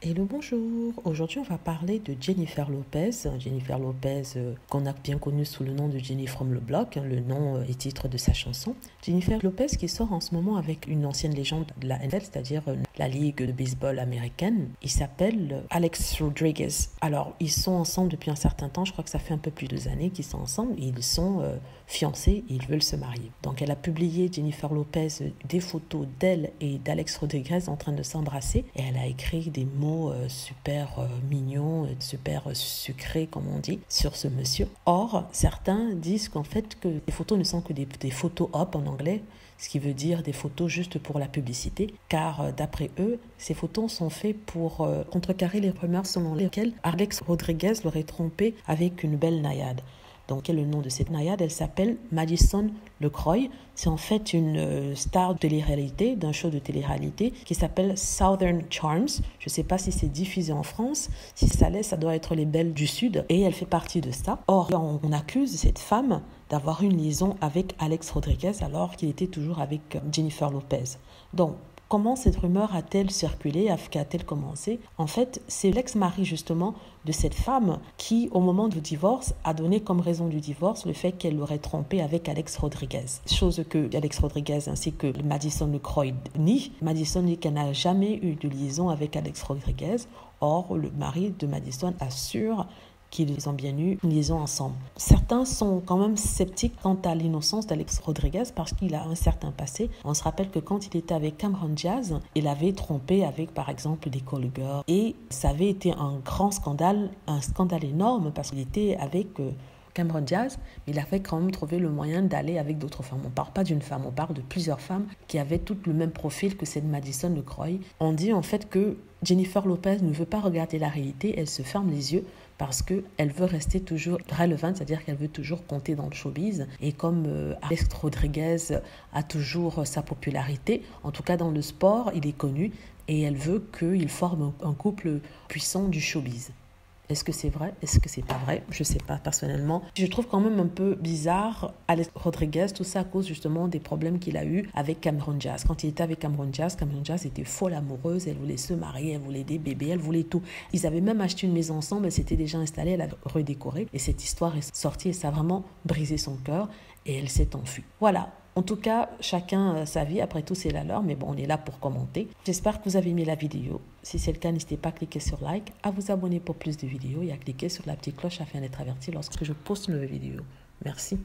Hello, bonjour. Aujourd'hui, on va parler de Jennifer Lopez. Jennifer Lopez, qu'on a bien connue sous le nom de Jenny from the Block, le nom et titre de sa chanson. Jennifer Lopez qui sort en ce moment avec une ancienne légende de la NFL, c'est-à-dire la ligue de baseball américaine. Il s'appelle Alex Rodriguez. Alors, ils sont ensemble depuis un certain temps. Je crois que ça fait un peu plus de 2 années qu'ils sont ensemble. Et ils sont fiancés et ils veulent se marier. Donc, elle a publié, Jennifer Lopez, des photos d'elle et d'Alex Rodriguez en train de s'embrasser. Et elle a écrit des mots super mignons, super sucrés comme on dit, sur ce monsieur. Or, certains disent qu'en fait que les photos ne sont que des photos op en anglais, ce qui veut dire des photos juste pour la publicité, car d'après eux, ces photos sont faites pour contrecarrer les rumeurs selon lesquelles Alex Rodriguez l'aurait trompé avec une belle naïade. Donc, quel est le nom de cette naïade? Elle s'appelle Madison LeCroy. C'est en fait une star de télé-réalité, d'un show de télé-réalité qui s'appelle Southern Charms. Je ne sais pas si c'est diffusé en France. Si ça l'est, ça doit être les Belles du Sud. Et elle fait partie de ça. Or, on accuse cette femme d'avoir une liaison avec Alex Rodriguez alors qu'il était toujours avec Jennifer Lopez. Donc, comment cette rumeur a-t-elle circulé, a-t-elle commencé? En fait, c'est l'ex-mari justement de cette femme qui, au moment du divorce, a donné comme raison du divorce le fait qu'elle l'aurait trompé avec Alex Rodriguez. Chose que Alex Rodriguez ainsi que Madison LeCroy nie. Madison dit qu'elle n'a jamais eu de liaison avec Alex Rodriguez. Or, le mari de Madison assure qu'ils ont bien eu une liaison ensemble. Certains sont quand même sceptiques quant à l'innocence d'Alex Rodriguez parce qu'il a un certain passé. On se rappelle que quand il était avec Cameron Diaz, il avait trompé avec par exemple des call girls et ça avait été un grand scandale, un scandale énorme parce qu'il était avec Cameron Diaz, mais il avait quand même trouvé le moyen d'aller avec d'autres femmes. On ne parle pas d'une femme, on parle de plusieurs femmes qui avaient toutes le même profil que cette Madison LeCroy. On dit en fait que Jennifer Lopez ne veut pas regarder la réalité, elle se ferme les yeux parce qu'elle veut rester toujours relevant, c'est-à-dire qu'elle veut toujours compter dans le showbiz. Et comme Alex Rodriguez a toujours sa popularité, en tout cas dans le sport, il est connu, et elle veut qu'il forme un couple puissant du showbiz. Est-ce que c'est vrai? Est-ce que c'est pas vrai? Je sais pas personnellement. Je trouve quand même un peu bizarre Alex Rodriguez, tout ça à cause justement des problèmes qu'il a eu avec Cameron Diaz. Quand il était avec Cameron Diaz était folle amoureuse, elle voulait se marier, elle voulait des bébés, elle voulait tout. Ils avaient même acheté une maison ensemble, elle s'était déjà installée, elle a redécoré et cette histoire est sortie et ça a vraiment brisé son cœur et elle s'est enfuie. Voilà. En tout cas, chacun sa vie, après tout c'est la leur, mais bon, on est là pour commenter. J'espère que vous avez aimé la vidéo. Si c'est le cas, n'hésitez pas à cliquer sur like, à vous abonner pour plus de vidéos et à cliquer sur la petite cloche afin d'être averti lorsque je poste une nouvelle vidéo. Merci.